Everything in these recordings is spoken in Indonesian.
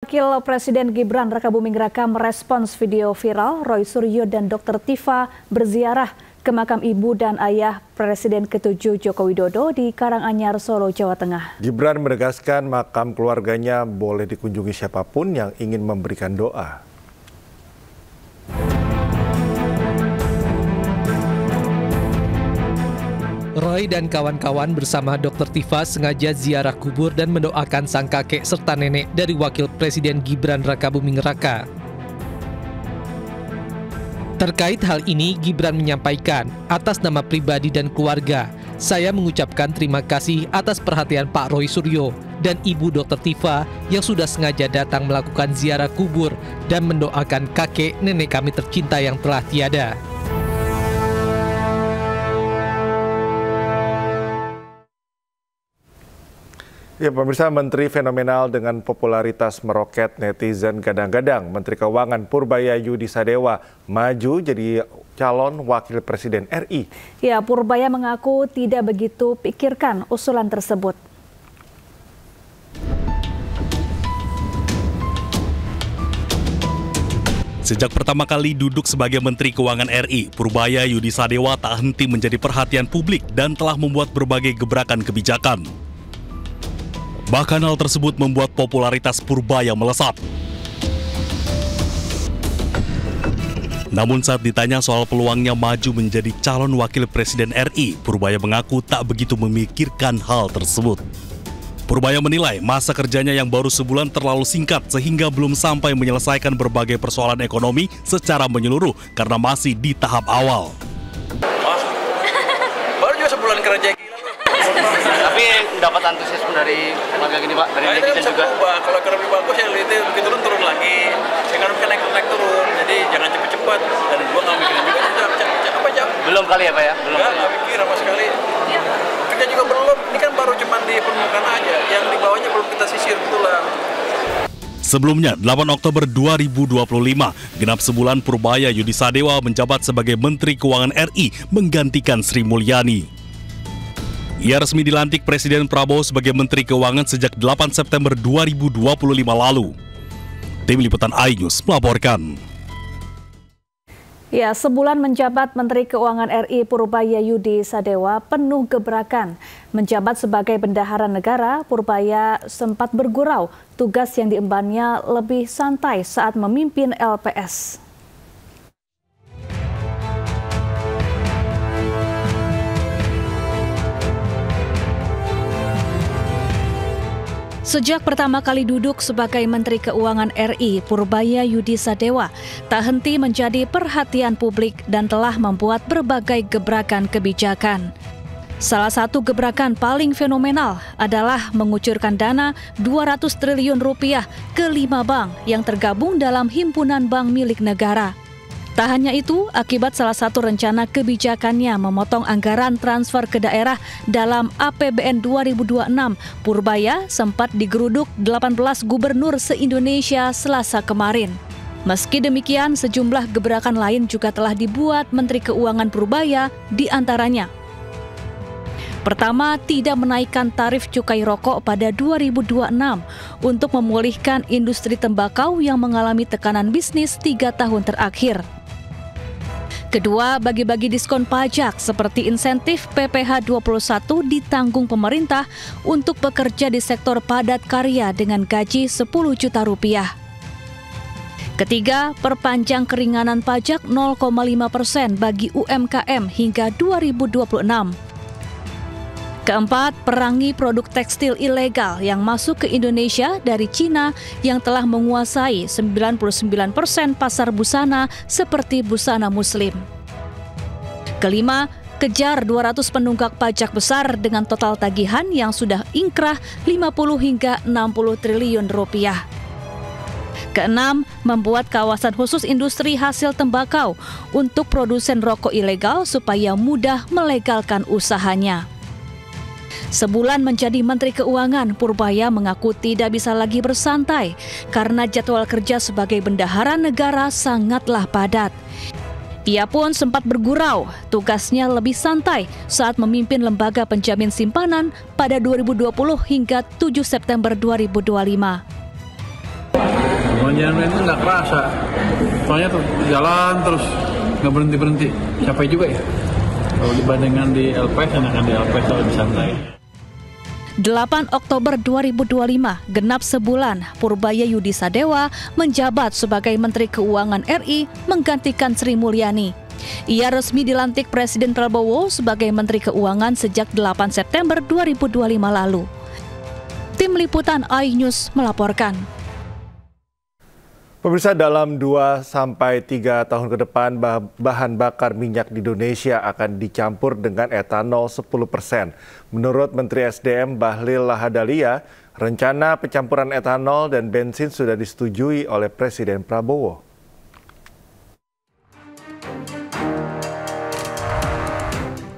Wakil Presiden Gibran Rakabuming Raka merespons video viral Roy Suryo dan Dr. Tifa berziarah ke makam ibu dan ayah Presiden ke-7 Joko Widodo di Karanganyar, Solo, Jawa Tengah. Gibran menegaskan makam keluarganya boleh dikunjungi siapapun yang ingin memberikan doa. Roy dan kawan-kawan bersama Dr. Tifa sengaja ziarah kubur dan mendoakan sang kakek serta nenek dari Wakil Presiden Gibran Rakabuming Raka. Terkait hal ini, Gibran menyampaikan, atas nama pribadi dan keluarga, saya mengucapkan terima kasih atas perhatian Pak Roy Suryo dan Ibu Dr. Tifa yang sudah sengaja datang melakukan ziarah kubur dan mendoakan kakek nenek kami tercinta yang telah tiada. Ya, pemirsa, Menteri fenomenal dengan popularitas meroket netizen gadang-gadang. Menteri Keuangan Purbaya Yudi Sadewa maju jadi calon wakil presiden RI. Ya, Purbaya mengaku tidak begitu pikirkan usulan tersebut. Sejak pertama kali duduk sebagai Menteri Keuangan RI, Purbaya Yudi Sadewa tak henti menjadi perhatian publik dan telah membuat berbagai gebrakan kebijakan. Bahkan hal tersebut membuat popularitas Purbaya melesat. Namun saat ditanya soal peluangnya maju menjadi calon wakil presiden RI, Purbaya mengaku tak begitu memikirkan hal tersebut. Purbaya menilai masa kerjanya yang baru sebulan terlalu singkat sehingga belum sampai menyelesaikan berbagai persoalan ekonomi secara menyeluruh karena masih di tahap awal. Baru juga sebulan kerja. Tapi dapat antusiasme dari lembaga gini, Pak, dari netizen juga. Kalau ekonomi bagus ya begitu turun lagi. Ekonomi kan naik turun, jadi jangan cepet-cepet. Dan gua nggak mikirin juga jam. Belum kali ya, Pak ya? Belum. Nggak mikir sama sekali. Kerja juga belum. Ini kan baru cuman di permukaan aja. Yang di bawahnya belum kita sisir betulan. Sebelumnya, 8 Oktober 2025, genap sebulan Purbaya Yudi Sadewa menjabat sebagai Menteri Keuangan RI menggantikan Sri Mulyani. Ia resmi dilantik Presiden Prabowo sebagai Menteri Keuangan sejak 8 September 2025 lalu. Tim Liputan iNews melaporkan. Ya, sebulan menjabat Menteri Keuangan RI Purbaya Yudi Sadewa penuh gebrakan. Menjabat sebagai bendahara negara, Purbaya sempat bergurau. Tugas yang diembannya lebih santai saat memimpin LPS. Sejak pertama kali duduk sebagai Menteri Keuangan RI, Purbaya Yudi Sadewa tak henti menjadi perhatian publik dan telah membuat berbagai gebrakan kebijakan. Salah satu gebrakan paling fenomenal adalah mengucurkan dana 200 triliun rupiah ke 5 bank yang tergabung dalam himpunan bank milik negara. Tak hanya itu, akibat salah satu rencana kebijakannya memotong anggaran transfer ke daerah dalam APBN 2026, Purbaya sempat digeruduk 18 gubernur se-Indonesia Selasa kemarin. Meski demikian, sejumlah gebrakan lain juga telah dibuat Menteri Keuangan Purbaya, di antaranya. Pertama, tidak menaikkan tarif cukai rokok pada 2026 untuk memulihkan industri tembakau yang mengalami tekanan bisnis 3 tahun terakhir. Kedua, bagi-bagi diskon pajak seperti insentif PPh 21 ditanggung pemerintah untuk pekerja di sektor padat karya dengan gaji 10 juta rupiah. Ketiga, perpanjang keringanan pajak 0,5% bagi UMKM hingga 2026. Keempat, perangi produk tekstil ilegal yang masuk ke Indonesia dari Cina yang telah menguasai 99% pasar busana seperti busana muslim. Kelima, kejar 200 penunggak pajak besar dengan total tagihan yang sudah ingkrah 50 hingga 60 triliun rupiah. Keenam, membuat kawasan khusus industri hasil tembakau untuk produsen rokok ilegal supaya mudah melegalkan usahanya. Sebulan menjadi Menteri Keuangan, Purbaya mengaku tidak bisa lagi bersantai karena jadwal kerja sebagai bendahara negara sangatlah padat. Ia pun sempat bergurau, tugasnya lebih santai saat memimpin lembaga penjamin simpanan pada 2020 hingga 7 September 2025. Perjalanan itu nggak kerasa, soalnya tuh jalan terus nggak berhenti. Capek juga ya. Kalau dibandingkan di LPS, enakan di LPS lebih santai. 8 Oktober 2025, genap sebulan, Purbaya Yudi Sadewa menjabat sebagai Menteri Keuangan RI menggantikan Sri Mulyani. Ia resmi dilantik Presiden Prabowo sebagai Menteri Keuangan sejak 8 September 2025 lalu. Tim Liputan iNews melaporkan. Pemirsa, dalam 2-3 tahun ke depan, bahan bakar minyak di Indonesia akan dicampur dengan etanol 10%. Menurut Menteri SDM Bahlil Lahadalia, rencana pencampuran etanol dan bensin sudah disetujui oleh Presiden Prabowo.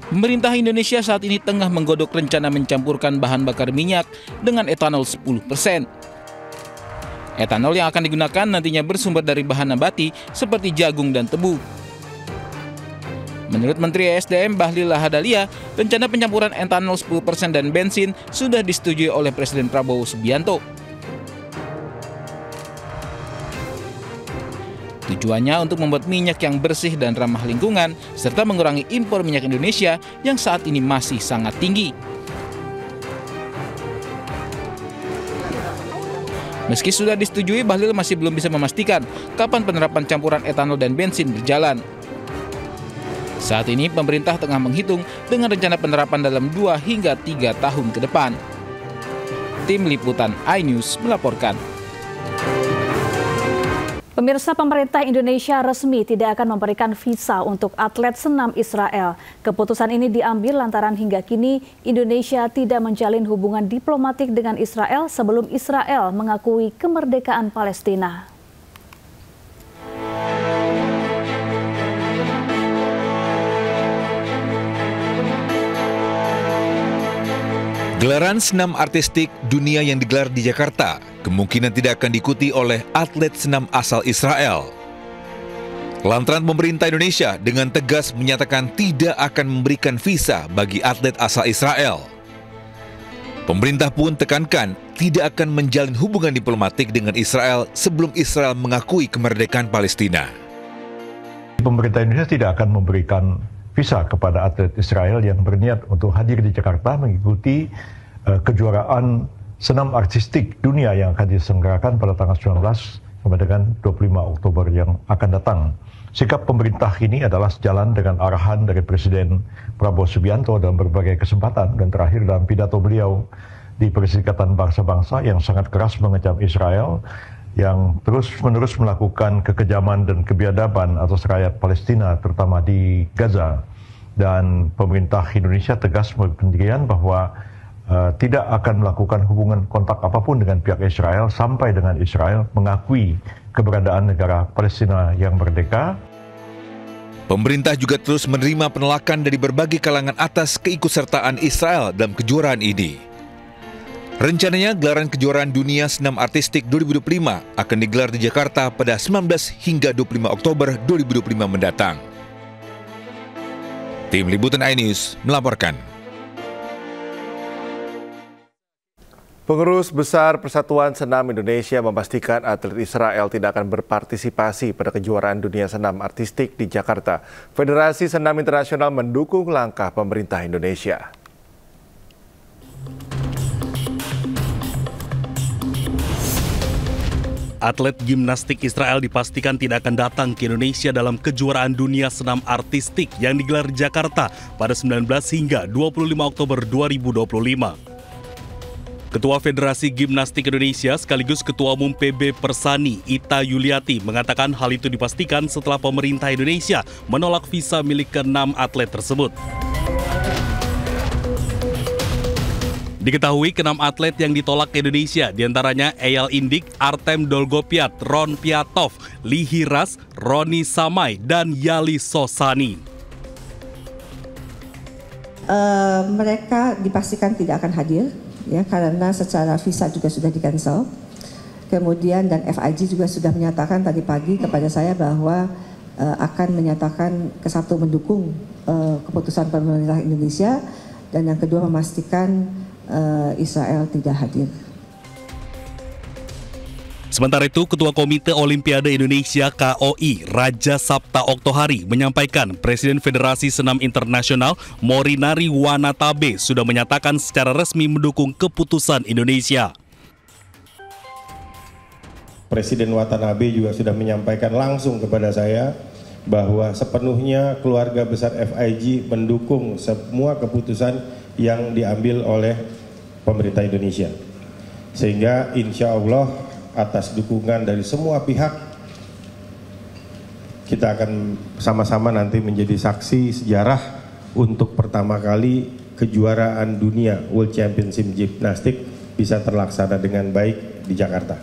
Pemerintah Indonesia saat ini tengah menggodok rencana mencampurkan bahan bakar minyak dengan etanol 10%. Etanol yang akan digunakan nantinya bersumber dari bahan nabati seperti jagung dan tebu. Menurut Menteri SDM Bahlil Lahadalia, rencana pencampuran etanol 10% dan bensin sudah disetujui oleh Presiden Prabowo Subianto. Tujuannya untuk membuat minyak yang bersih dan ramah lingkungan, serta mengurangi impor minyak Indonesia yang saat ini masih sangat tinggi. Meski sudah disetujui, Bahlil masih belum bisa memastikan kapan penerapan campuran etanol dan bensin berjalan. Saat ini pemerintah tengah menghitung dengan rencana penerapan dalam 2 hingga 3 tahun ke depan. Tim Liputan iNews melaporkan. Pemirsa, pemerintah Indonesia resmi tidak akan memberikan visa untuk atlet senam Israel. Keputusan ini diambil lantaran hingga kini Indonesia tidak menjalin hubungan diplomatik dengan Israel sebelum Israel mengakui kemerdekaan Palestina. Gelaran senam artistik dunia yang digelar di Jakarta kemungkinan tidak akan diikuti oleh atlet senam asal Israel. Lantaran pemerintah Indonesia dengan tegas menyatakan tidak akan memberikan visa bagi atlet asal Israel. Pemerintah pun tekankan tidak akan menjalin hubungan diplomatik dengan Israel sebelum Israel mengakui kemerdekaan Palestina. Pemerintah Indonesia tidak akan memberikan visa kepada atlet Israel yang berniat untuk hadir di Jakarta mengikuti kejuaraan senam artistik dunia yang akan diselenggarakan pada tanggal 19 sampai dengan 25 Oktober yang akan datang. Sikap pemerintah ini adalah sejalan dengan arahan dari Presiden Prabowo Subianto dalam berbagai kesempatan dan terakhir dalam pidato beliau di Perserikatan Bangsa-Bangsa yang sangat keras mengecam Israel yang terus-menerus melakukan kekejaman dan kebiadaban atas rakyat Palestina terutama di Gaza. Dan pemerintah Indonesia tegas berpendirian bahwa tidak akan melakukan hubungan kontak apapun dengan pihak Israel sampai dengan Israel mengakui keberadaan negara Palestina yang merdeka. Pemerintah juga terus menerima penolakan dari berbagai kalangan atas keikutsertaan Israel dalam kejuaraan ini. Rencananya gelaran kejuaraan dunia senam artistik 2025 akan digelar di Jakarta pada 19 hingga 25 Oktober 2025 mendatang. Tim Liputan iNews melaporkan. Pengurus Besar Persatuan Senam Indonesia memastikan atlet Israel tidak akan berpartisipasi pada kejuaraan dunia senam artistik di Jakarta. Federasi Senam Internasional mendukung langkah pemerintah Indonesia. Atlet gimnastik Israel dipastikan tidak akan datang ke Indonesia dalam kejuaraan dunia senam artistik yang digelar di Jakarta pada 19 hingga 25 Oktober 2025. Ketua Federasi Gimnastik Indonesia sekaligus Ketua Umum PB Persani, Ita Yuliati, mengatakan hal itu dipastikan setelah pemerintah Indonesia menolak visa milik ke-6 atlet tersebut. Diketahui ke-6 atlet yang ditolak ke Indonesia diantaranya Eyal Indik, Artem Dolgopiat, Ron Piatov, Lihi Ras, Roni Samai, dan Yali Sosani. Mereka dipastikan tidak akan hadir, ya, karena secara visa juga sudah di-cancel. Kemudian dan FIG juga sudah menyatakan tadi pagi kepada saya bahwa akan menyatakan kesatu mendukung keputusan pemerintah Indonesia dan yang kedua memastikan Israel tidak hadir. Sementara itu, Ketua Komite Olimpiade Indonesia KOI Raja Sapta Oktohari menyampaikan Presiden Federasi Senam Internasional Morinari Wanatabe sudah menyatakan secara resmi mendukung keputusan Indonesia. Presiden Watanabe juga sudah menyampaikan langsung kepada saya bahwa sepenuhnya keluarga besar FIG mendukung semua keputusan yang diambil oleh pemerintah Indonesia. Sehingga insya Allah atas dukungan dari semua pihak, kita akan sama-sama nanti menjadi saksi sejarah untuk pertama kali kejuaraan dunia World Championship Gimnastik bisa terlaksana dengan baik di Jakarta.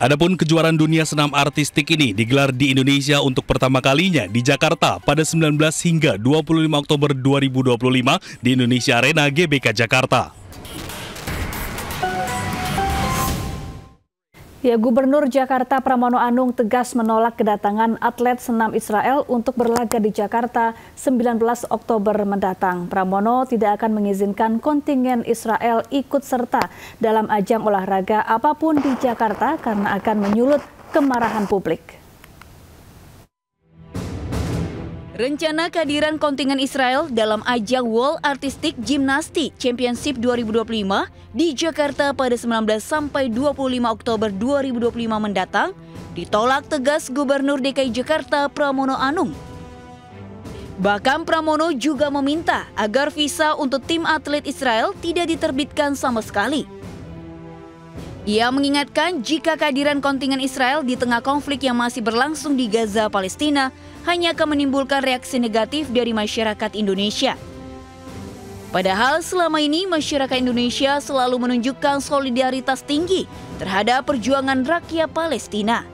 Adapun kejuaraan dunia senam artistik ini digelar di Indonesia untuk pertama kalinya di Jakarta pada 19 hingga 25 Oktober 2025 di Indonesia Arena GBK Jakarta. Ya, Gubernur Jakarta Pramono Anung tegas menolak kedatangan atlet senam Israel untuk berlaga di Jakarta 19 Oktober mendatang. Pramono tidak akan mengizinkan kontingen Israel ikut serta dalam ajang olahraga apapun di Jakarta karena akan menyulut kemarahan publik. Rencana kehadiran kontingen Israel dalam ajang World Artistic Gymnastics Championship 2025 di Jakarta pada 19 sampai 25 Oktober 2025 mendatang ditolak tegas Gubernur DKI Jakarta Pramono Anung. Bahkan Pramono juga meminta agar visa untuk tim atlet Israel tidak diterbitkan sama sekali. Ia mengingatkan jika kehadiran kontingen Israel di tengah konflik yang masih berlangsung di Gaza, Palestina, hanya akan menimbulkan reaksi negatif dari masyarakat Indonesia. Padahal selama ini masyarakat Indonesia selalu menunjukkan solidaritas tinggi terhadap perjuangan rakyat Palestina.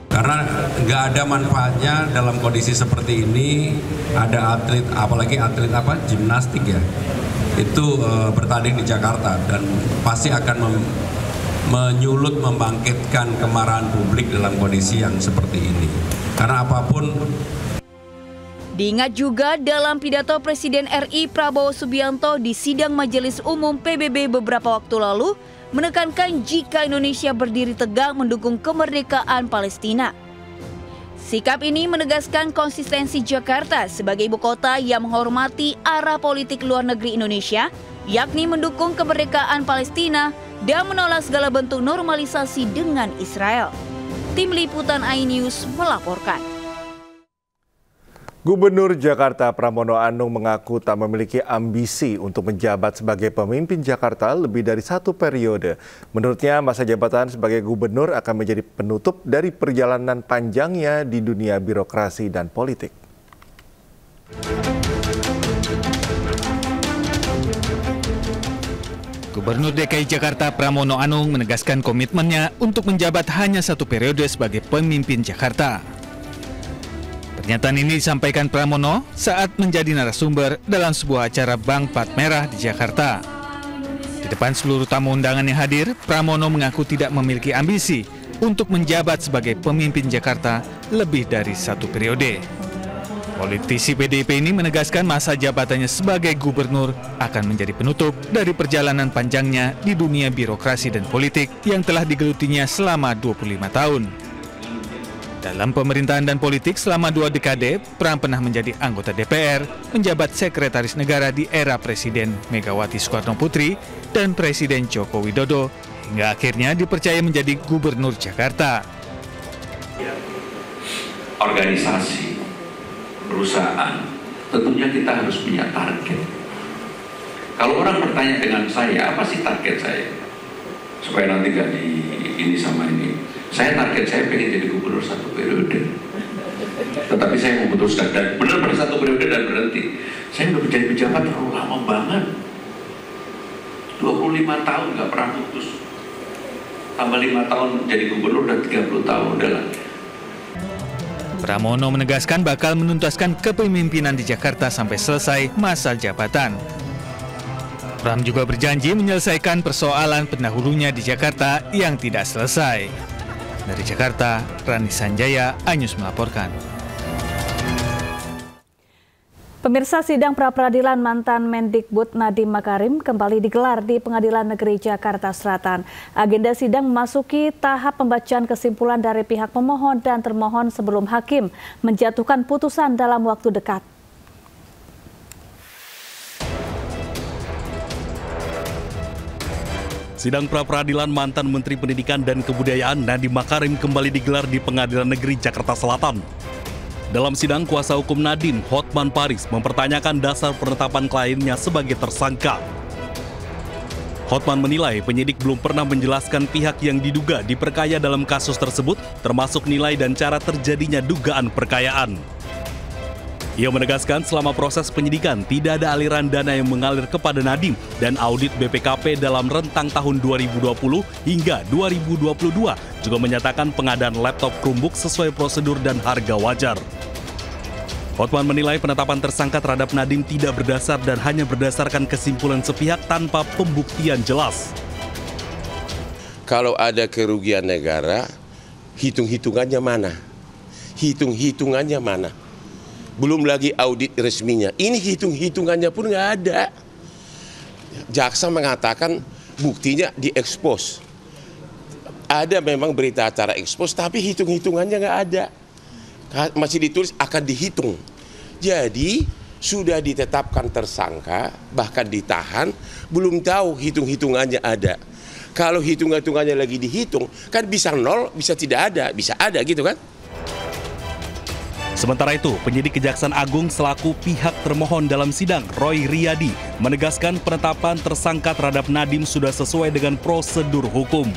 Karena nggak ada manfaatnya dalam kondisi seperti ini ada atlet, apalagi atlet gimnastik ya, itu bertanding di Jakarta dan pasti akan menyulut, membangkitkan kemarahan publik dalam kondisi yang seperti ini. Karena apapun. Diingat juga dalam pidato Presiden RI Prabowo Subianto di sidang Majelis Umum PBB beberapa waktu lalu, menekankan jika Indonesia berdiri tegak mendukung kemerdekaan Palestina. Sikap ini menegaskan konsistensi Jakarta sebagai ibu kota yang menghormati arah politik luar negeri Indonesia, yakni mendukung kemerdekaan Palestina dan menolak segala bentuk normalisasi dengan Israel. Tim Liputan iNews melaporkan. Gubernur Jakarta Pramono Anung mengaku tak memiliki ambisi untuk menjabat sebagai pemimpin Jakarta lebih dari 1 periode. Menurutnya, masa jabatan sebagai gubernur akan menjadi penutup dari perjalanan panjangnya di dunia birokrasi dan politik. Gubernur DKI Jakarta Pramono Anung menegaskan komitmennya untuk menjabat hanya 1 periode sebagai pemimpin Jakarta. Pernyataan ini disampaikan Pramono saat menjadi narasumber dalam sebuah acara Bank Plat Merah di Jakarta. Di depan seluruh tamu undangan yang hadir, Pramono mengaku tidak memiliki ambisi untuk menjabat sebagai pemimpin Jakarta lebih dari 1 periode. Politisi PDIP ini menegaskan masa jabatannya sebagai gubernur akan menjadi penutup dari perjalanan panjangnya di dunia birokrasi dan politik yang telah digelutinya selama 25 tahun. Dalam pemerintahan dan politik selama 2 dekade, Pram pernah menjadi anggota DPR, menjabat sekretaris negara di era Presiden Megawati Soekarno Putri dan Presiden Joko Widodo, hingga akhirnya dipercaya menjadi gubernur Jakarta. Organisasi, perusahaan, tentunya kita harus punya target. Kalau orang bertanya dengan saya, apa sih target saya? Supaya nanti gak di ini sama ini. Saya target saya pengen jadi gubernur 1 periode. Tetapi saya memutuskan, dan benar pada 1 periode dan berhenti. Saya udah menjadi pejabat terlalu lama banget. 25 tahun gak pernah putus. Tambah 5 tahun jadi gubernur dan 30 tahun udah lah. Pramono menegaskan bakal menuntaskan kepemimpinan di Jakarta sampai selesai masa jabatan. Pram juga berjanji menyelesaikan persoalan pendahulunya di Jakarta yang tidak selesai. Dari Jakarta, Rani Sanjaya, iNews melaporkan. Pemirsa, sidang pra-peradilan mantan Mendikbud Nadiem Makarim kembali digelar di Pengadilan Negeri Jakarta Selatan. Agenda sidang memasuki tahap pembacaan kesimpulan dari pihak pemohon dan termohon sebelum hakim menjatuhkan putusan dalam waktu dekat. Sidang pra-peradilan mantan Menteri Pendidikan dan Kebudayaan Nadiem Makarim kembali digelar di Pengadilan Negeri Jakarta Selatan. Dalam sidang, kuasa hukum Nadiem, Hotman Paris, mempertanyakan dasar penetapan kliennya sebagai tersangka. Hotman menilai penyidik belum pernah menjelaskan pihak yang diduga diperkaya dalam kasus tersebut, termasuk nilai dan cara terjadinya dugaan perkayaan. Ia menegaskan selama proses penyidikan tidak ada aliran dana yang mengalir kepada Nadiem dan audit BPKP dalam rentang tahun 2020 hingga 2022 juga menyatakan pengadaan laptop Chromebook sesuai prosedur dan harga wajar. Hotman menilai penetapan tersangka terhadap Nadiem tidak berdasar dan hanya berdasarkan kesimpulan sepihak tanpa pembuktian jelas. Kalau ada kerugian negara, hitung-hitungannya mana? Hitung-hitungannya mana? Belum lagi audit resminya. Ini hitung-hitungannya pun nggak ada. Jaksa mengatakan buktinya diekspos. Ada memang berita acara ekspos, tapi hitung-hitungannya nggak ada. Masih ditulis akan dihitung. Jadi sudah ditetapkan tersangka, bahkan ditahan, belum tahu hitung-hitungannya ada. Kalau hitung-hitungannya lagi dihitung, kan bisa nol, bisa tidak ada, bisa ada gitu kan. Sementara itu, penyidik Kejaksaan Agung selaku pihak termohon dalam sidang, Roy Riyadi, menegaskan penetapan tersangka terhadap Nadiem sudah sesuai dengan prosedur hukum.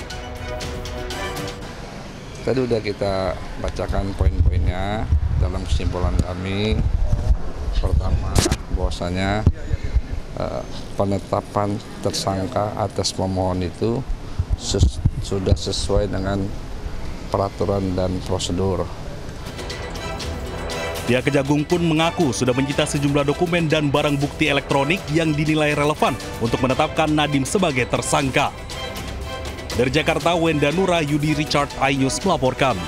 Tadi udah kita bacakan poin-poinnya dalam kesimpulan kami. Pertama, bahwasanya penetapan tersangka atas pemohon itu sudah sesuai dengan peraturan dan prosedur. Pihak Kejagung pun mengaku sudah menyita sejumlah dokumen dan barang bukti elektronik yang dinilai relevan untuk menetapkan Nadiem sebagai tersangka. Dari Jakarta, Wenda Nura, Yudi Richard, iNews melaporkan.